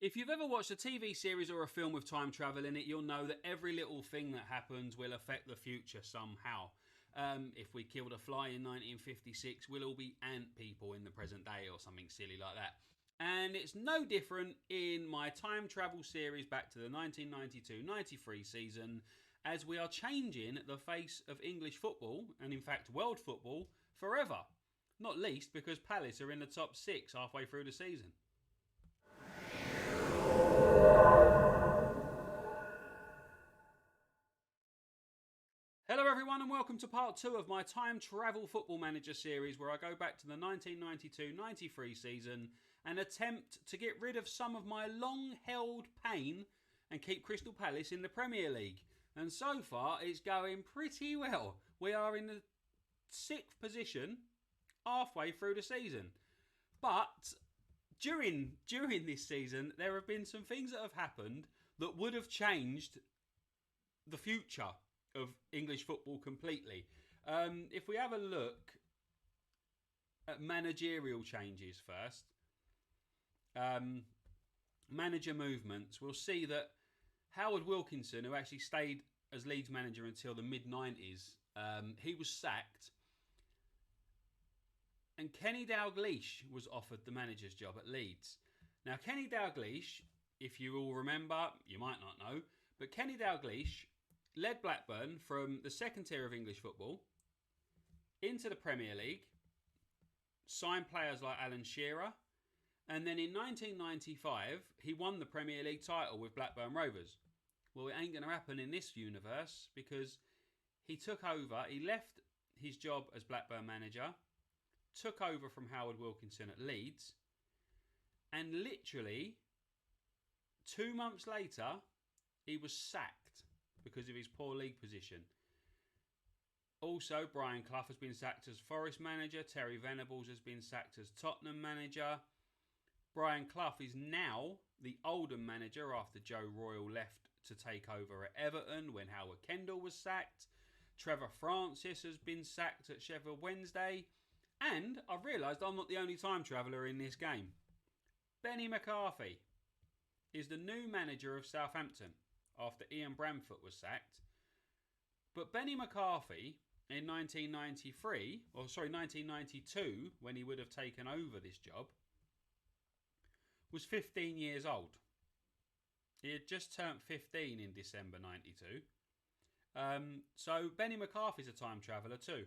If you've ever watched a TV series or a film with time travel in it, you'll know that every little thing that happens will affect the future somehow. If we killed a fly in 1956, we'll all be ant people in the present day or something silly like that. And it's no different in my time travel series back to the 1992-93 season, as we are changing the face of English football, and in fact world football, forever. Not least because Palace are in the top 6 halfway through the season. Hello everyone and welcome to part 2 of my Time Travel Football Manager series, where I go back to the 1992-93 season and attempt to get rid of some of my long-held pain and keep Crystal Palace in the Premier League. And so far it's going pretty well. We are in the 6th position halfway through the season. But during this season there have been some things that have happened that would have changed the future of English football completely. If we have a look at managerial changes first, manager movements, we'll see that Howard Wilkinson, who actually stayed as Leeds manager until the mid-90s, he was sacked, and Kenny Dalglish was offered the manager's job at Leeds. Now, Kenny Dalglish, if you all remember, you might not know, but Kenny Dalglish led Blackburn from the second tier of English football into the Premier League, signed players like Alan Shearer, and then in 1995 he won the Premier League title with Blackburn Rovers. Well, it ain't going to happen in this universe, because he took over, he left his job as Blackburn manager, took over from Howard Wilkinson at Leeds, and literally 2 months later he was sacked because of his poor league position. Also, Brian Clough has been sacked as Forest manager. Terry Venables has been sacked as Tottenham manager. Brian Clough is now the Oldham manager after Joe Royle left to take over at Everton when Howard Kendall was sacked. Trevor Francis has been sacked at Sheffield Wednesday. And I've realised I'm not the only time traveller in this game. Benny McCarthy is the new manager of Southampton after Ian Bramford was sacked. But Benny McCarthy in 1992, when he would have taken over this job, was 15 years old. He had just turned 15 in December 92. So Benny McCarthy's a time traveller too.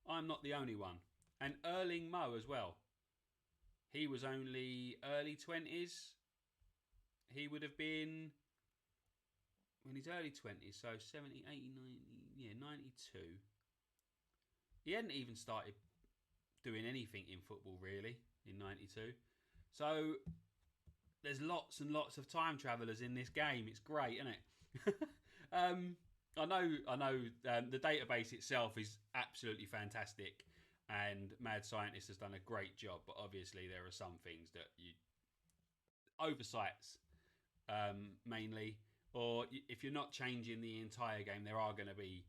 I'm not the only one. And Erling Moe as well. He was only early 20s. He would have been in his early 20s, so 70, 80, 90, 92. He hadn't even started doing anything in football really in 92. So there's lots and lots of time travellers in this game. It's great, isn't it? I know. The database itself is absolutely fantastic, and Mad Scientist has done a great job. But obviously, there are some things that you oversights mainly, or if you're not changing the entire game, there are going to be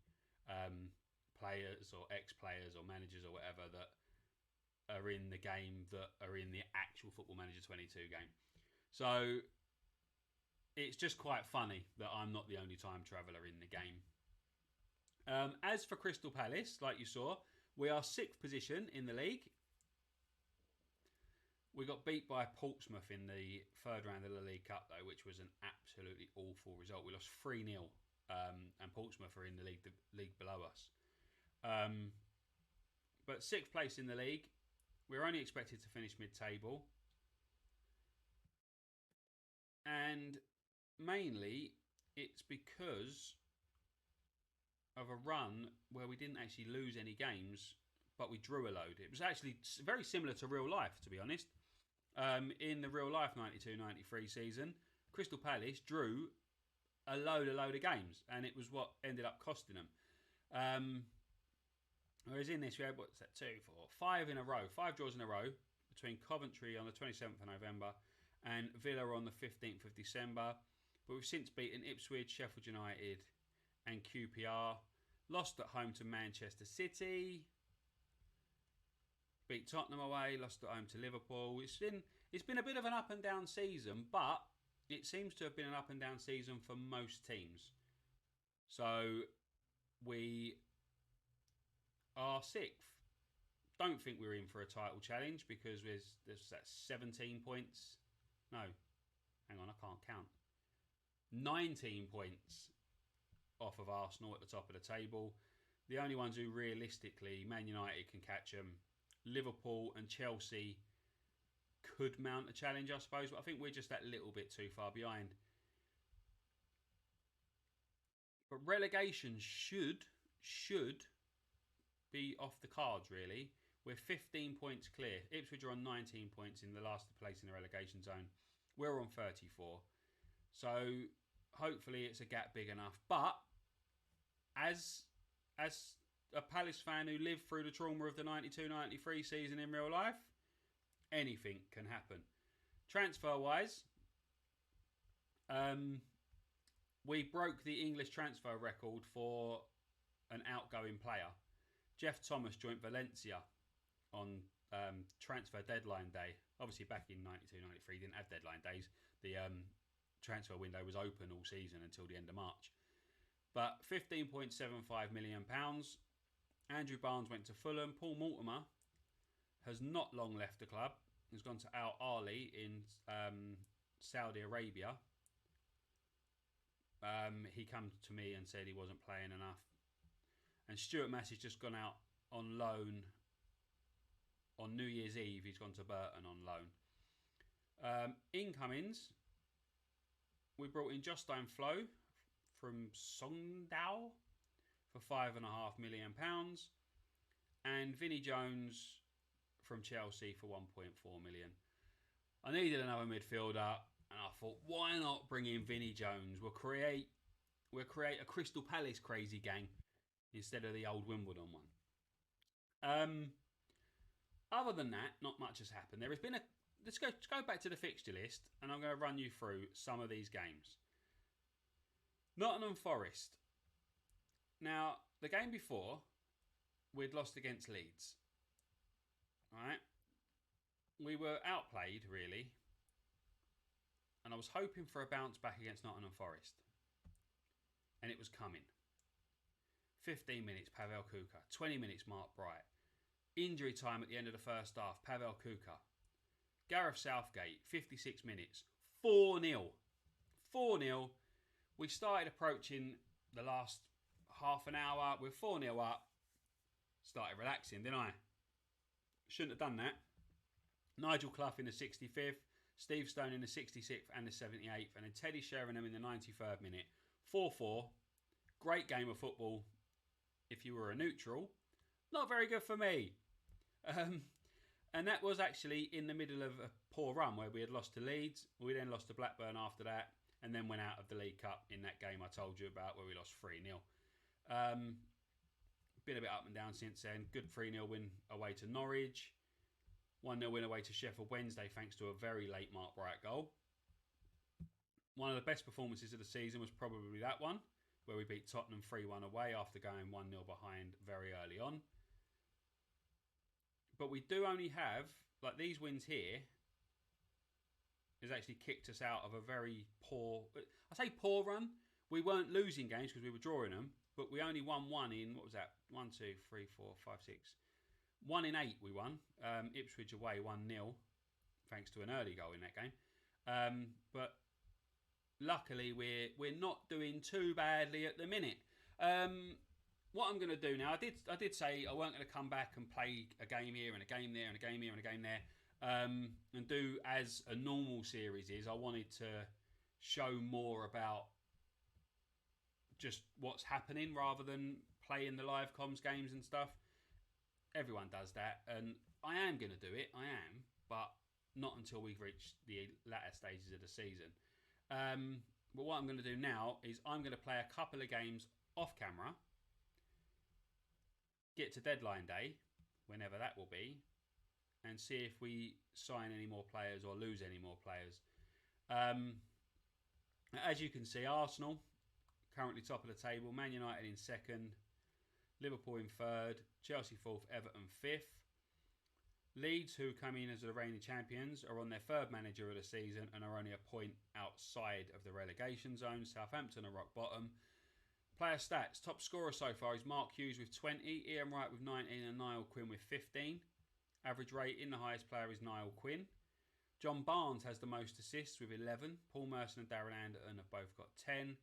players or ex-players or managers or whatever that are in the game that are in the actual Football Manager 22 game. So it's just quite funny that I'm not the only time traveller in the game. As for Crystal Palace, like you saw, we are 6th position in the league. We got beat by Portsmouth in the 3rd round of the League Cup, though, which was an absolutely awful result. We lost 3-0, and Portsmouth are in the league below us. But 6th place in the league. We're only expected to finish mid-table. And mainly, it's because of a run where we didn't actually lose any games, but we drew a load. It was actually very similar to real life, to be honest. In the real life 92-93 season, Crystal Palace drew a load of games, and it was what ended up costing them. Whereas in this, we had, 5 in a row, 5 draws in a row between Coventry on the 27th of November and Villa on the 15th of December. But we've since beaten Ipswich, Sheffield United and QPR. Lost at home to Manchester City. Beat Tottenham away, lost at home to Liverpool. It's been a bit of an up and down season, but it seems to have been an up and down season for most teams. So we are 6th. Don't think we're in for a title challenge because there's that 17 points. No, hang on, I can't count. 19 points off of Arsenal at the top of the table. The only ones who realistically, Man United can catch them. Liverpool and Chelsea could mount a challenge, I suppose, but I think we're just that little bit too far behind. But relegation should be off the cards, really. We're 15 points clear. Ipswich are on 19 points in the last place in the relegation zone. We're on 34. So hopefully it's a gap big enough. But as a Palace fan who lived through the trauma of the 92-93 season in real life, anything can happen. Transfer-wise, we broke the English transfer record for an outgoing player. Jeff Thomas joined Valencia on transfer deadline day. Obviously, back in 92-93, didn't have deadline days. The transfer window was open all season until the end of March. But £15.75 million. Andrew Barnes went to Fulham. Paul Mortimer has not long left the club. He's gone to Al Ahly in Saudi Arabia. He came to me and said he wasn't playing enough. And Stuart Massey's just gone out on loan on New Year's Eve. He's gone to Burton on loan. Incomings, we brought in Justine Flo from Songdao for £5.5 million. And Vinnie Jones from Chelsea for 1.4 million. I needed another midfielder, and I thought, why not bring in Vinnie Jones? We'll create a Crystal Palace crazy gang instead of the old Wimbledon one. Other than that, not much has happened. There has been let's go back to the fixture list, and I'm going to run you through some of these games. Nottingham Forest. Now, the game before, we'd lost against Leeds. Right? We were outplayed, really. And I was hoping for a bounce back against Nottingham Forest. And it was coming. 15 minutes, Pavel Kuka. 20 minutes, Mark Bright. Injury time at the end of the first half, Pavel Kuka. Gareth Southgate, 56 minutes. 4-0. 4-0. We started approaching the last half an hour. We're 4-0 up. Started relaxing, didn't I? Shouldn't have done that. Nigel Clough in the 65th. Steve Stone in the 66th and the 78th. And then Teddy Sheringham in the 93rd minute. 4-4. Great game of football if you were a neutral. Not very good for me. And that was actually in the middle of a poor run where we had lost to Leeds. We then lost to Blackburn after that. And then went out of the League Cup in that game I told you about where we lost 3-0. Been a bit up and down since then. Good 3-0 win away to Norwich. 1-0 win away to Sheffield Wednesday thanks to a very late Mark Bright goal. One of the best performances of the season was probably that one, where we beat Tottenham 3-1 away after going 1-0 behind very early on. But we do only have, like these wins here, has actually kicked us out of a very poor, I say poor run. We weren't losing games because we were drawing them, but we only won one in, what was that? 1, 2, 3, 4, 5, 6. 1 in 8 we won. Ipswich away 1-0, thanks to an early goal in that game. But luckily we're not doing too badly at the minute. What I'm going to do now, I did say I weren't going to come back and play a game here and a game there and a game here and a game there. And do as a normal series is. I wanted to show more about just what's happening rather than playing the live comms games and stuff. Everyone does that, and I am going to do it. I am, but not until we've reached the latter stages of the season. But what I'm going to do now is I'm going to play a couple of games off camera, get to deadline day, whenever that will be, and see if we sign any more players or lose any more players. As you can see, Arsenal currently top of the table, Man United in second, Liverpool in third, Chelsea fourth, Everton fifth. Leeds, who come in as the reigning champions, are on their third manager of the season and are only a point outside of the relegation zone. Southampton are rock bottom. Player stats. Top scorer so far is Mark Hughes with 20, Ian Wright with 19 and Niall Quinn with 15. Average rating, the highest player is Niall Quinn. John Barnes has the most assists with 11. Paul Merson and Darren Anderton have both got 10.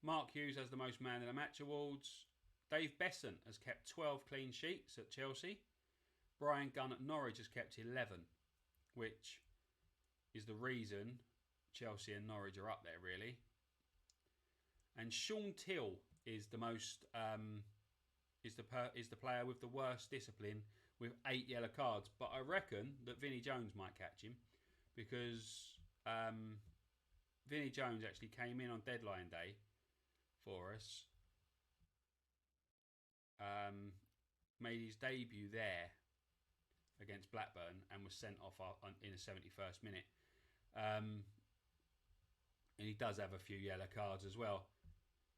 Mark Hughes has the most man of the match awards. Dave Besant has kept 12 clean sheets at Chelsea. Brian Gunn at Norwich has kept 11, which is the reason Chelsea and Norwich are up there, really. And Sean Till is the most is the player with the worst discipline with 8 yellow cards. But I reckon that Vinnie Jones might catch him, because Vinnie Jones actually came in on deadline day for us, made his debut there against Blackburn and was sent off in the 71st minute. And he does have a few yellow cards as well.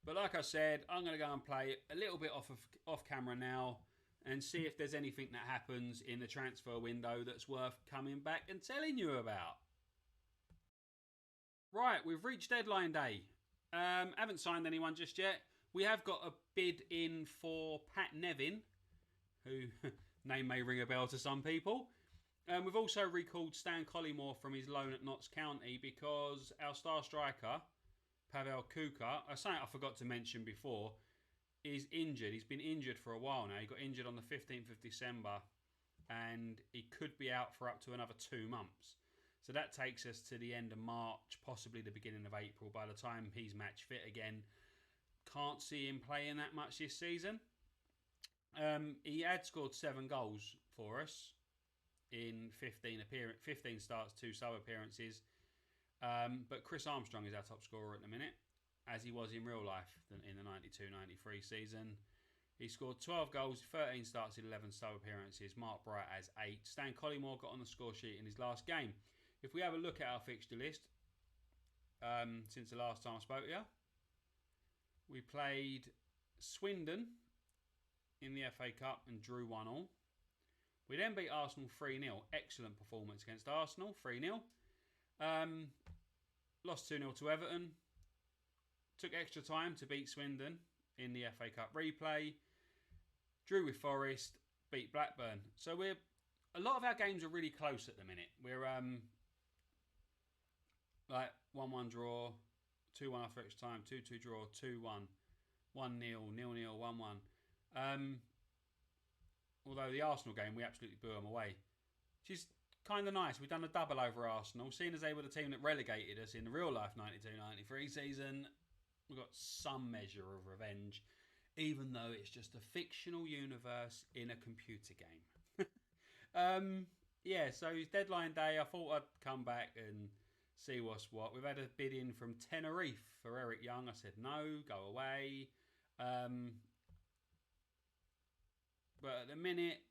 But like I said, I'm going to go and play a little bit off camera now and see if there's anything that happens in the transfer window that's worth coming back and telling you about. Right, we've reached deadline day. Haven't signed anyone just yet. We have got a bid in for Pat Nevin, who name may ring a bell to some people. We've also recalled Stan Collymore from his loan at Notts County because our star striker, Pavel Kuka, something I forgot to mention before, is injured. He's been injured for a while now. He got injured on the 15th of December and he could be out for up to another 2 months. So that takes us to the end of March, possibly the beginning of April. By the time he's match fit again, can't see him playing that much this season. He had scored 7 goals for us in 15 starts, 2 sub appearances. But Chris Armstrong is our top scorer at the minute, as he was in real life in the 92-93 season. He scored 12 goals, 13 starts, 11 sub appearances. Mark Bright has 8. Stan Collymore got on the score sheet in his last game. If we have a look at our fixture list, since the last time I spoke to you, we played Swindon in the FA Cup and drew 1-1. We then beat Arsenal 3-0. Excellent performance against Arsenal, 3-0. Lost 2-0 to Everton. Took extra time to beat Swindon in the FA Cup replay. Drew with Forest, beat Blackburn. So a lot of our games are really close at the minute. We're like 1-1 draw, 2-1 after extra time, 2-2 draw, 2-1, 1-0, 0-0, 1-1. Although the Arsenal game, we absolutely blew them away. Which is kind of nice. We've done a double over Arsenal. Seeing as they were the team that relegated us in the real life 92-93 season, we've got some measure of revenge, even though it's just a fictional universe in a computer game. Yeah, so it's deadline day. I thought I'd come back and see what's what. We've had a bid in from Tenerife for Eric Young. I said, no, go away. But at the minute,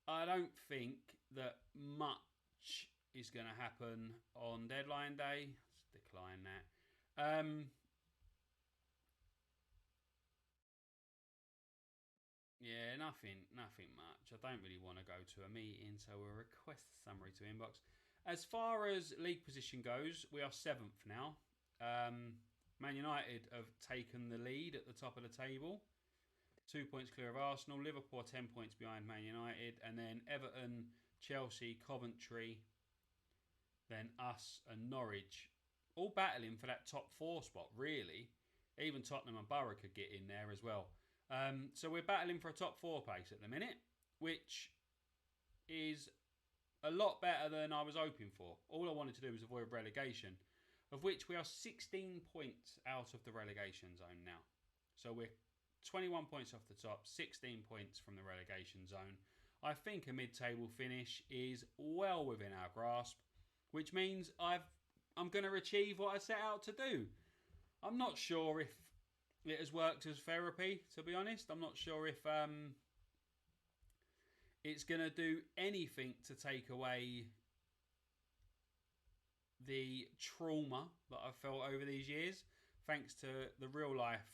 I don't think that much is going to happen on deadline day. Let's decline that. Yeah, nothing much. I don't really want to go to a meeting, so we'll request a summary to inbox. As far as league position goes, we are 7th now. Man United have taken the lead at the top of the table. 2 points clear of Arsenal. Liverpool 10 points behind Man United. And then Everton, Chelsea, Coventry, then us and Norwich. All battling for that top 4 spot, really. Even Tottenham and Borough could get in there as well. So we're battling for a top 4 place at the minute, which is a lot better than I was hoping for. All I wanted to do was avoid relegation, of which we are 16 points out of the relegation zone now. So we're 21 points off the top, 16 points from the relegation zone. I think a mid-table finish is well within our grasp, which means I'm going to achieve what I set out to do. I'm not sure if it has worked as therapy, to be honest. I'm not sure if it's going to do anything to take away the trauma that I've felt over these years, thanks to the real life.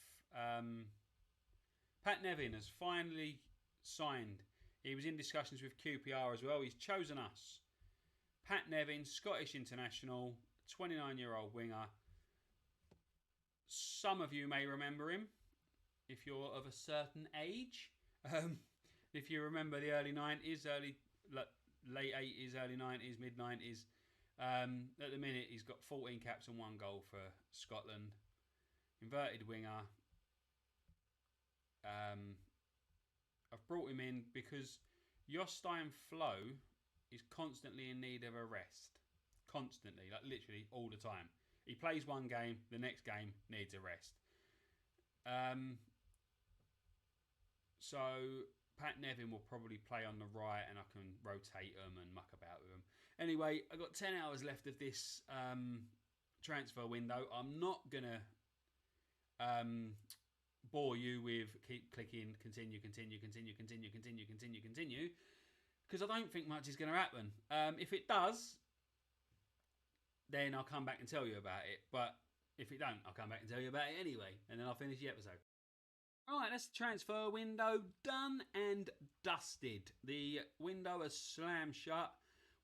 Pat Nevin has finally signed He was in discussions with QPR as well. He's chosen us. Pat Nevin, Scottish international, 29-year-old winger. Some of you may remember him if you're of a certain age. If you remember the early 90s, late 80s, early 90s, mid 90s. At the minute, he's got 14 caps and 1 goal for Scotland. Inverted winger. I've brought him in because Jostein Flo is constantly in need of a rest. Constantly, like literally all the time. He plays one game, the next game needs a rest. So Pat Nevin will probably play on the right and I can rotate them and muck about with them. Anyway, I've got 10 hours left of this transfer window. I'm not going to bore you with keep clicking continue because I don't think much is going to happen. If it does, then I'll come back and tell you about it. But if it don't, I'll come back and tell you about it anyway, and then I'll finish the episode. Alright, that's the transfer window done and dusted. The window has slammed shut.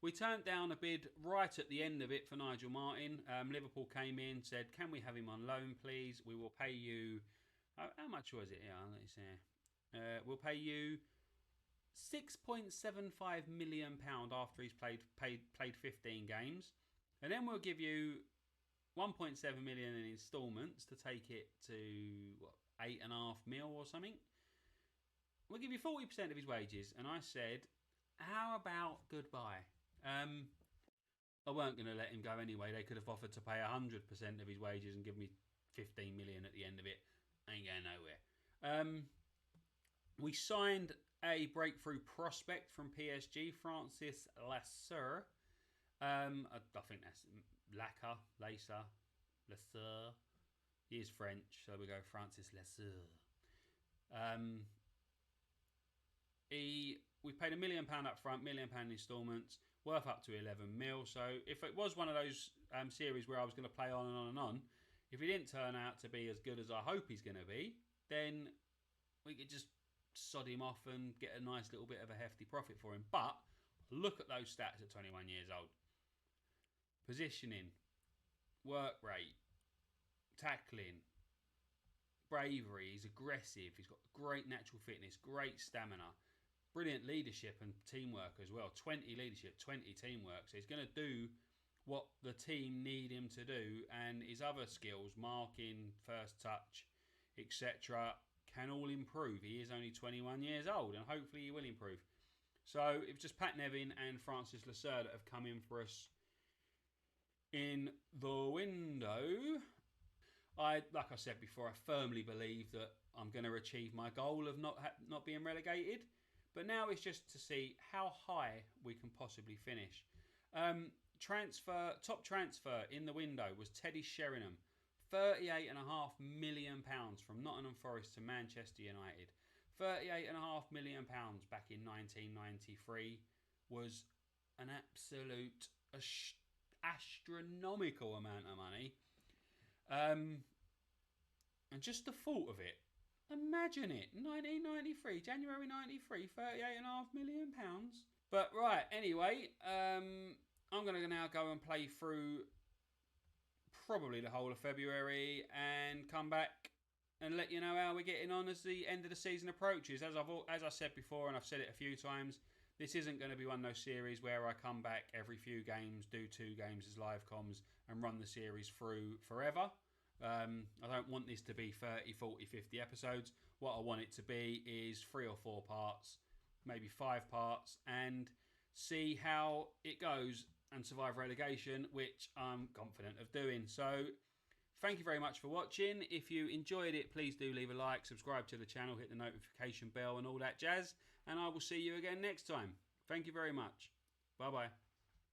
We turned down a bid right at the end of it for Nigel Martin. Liverpool came in, said, can we have him on loan, please? We will pay you... how much was it? Yeah, let's see. We'll pay you £6.75 million after he's played 15 games. And then we'll give you 1.7 million in instalments to take it to, what, 8.5 mil or something. We'll give you 40% of his wages. And I said, how about goodbye? I weren't going to let him go anyway. They could have offered to pay 100% of his wages and give me 15 million at the end of it. Ain't going nowhere. We signed a breakthrough prospect from PSG, Francis Lasser. I think that's Lacer. He is French, so we go Francis Lasser. We paid £1 million up front, £1 million in instalments, worth up to 11 mil. So if it was one of those series where I was going to play on and on and on, if he didn't turn out to be as good as I hope he's going to be, then we could just sod him off and get a nice little bit of a hefty profit for him. But look at those stats at 21 years old. Positioning, work rate, tackling, bravery, he's aggressive, he's got great natural fitness, great stamina, brilliant leadership and teamwork as well. 20 leadership, 20 teamwork. So he's going to do what the team need him to do, and his other skills, marking, first touch, etc., can all improve. He is only 21 years old, and hopefully he will improve. So it was just Pat Nevin and Francis Lasser that have come in for us in the window. Like I said before, I firmly believe that I'm going to achieve my goal of not being relegated. But now it's just to see how high we can possibly finish. Top transfer in the window was Teddy Sheringham, £38.5 million from Nottingham Forest to Manchester United. £38.5 million back in 1993 was an absolute astronomical amount of money. And just the thought of it, imagine it, 1993, January 93, £38.5 million. But right, anyway, I'm going to now go and play through probably the whole of February and come back and let you know how we're getting on as the end of the season approaches. As I said before, and I've said it a few times, this isn't going to be one of those series where I come back every few games, do 2 games as live comms and run the series through forever. I don't want this to be 30, 40, 50 episodes. What I want it to be is 3 or 4 parts, maybe 5 parts, and see how it goes and survive relegation, which I'm confident of doing. So thank you very much for watching. If you enjoyed it, please do leave a like, subscribe to the channel, hit the notification bell and all that jazz, and I will see you again next time. Thank you very much. Bye-bye.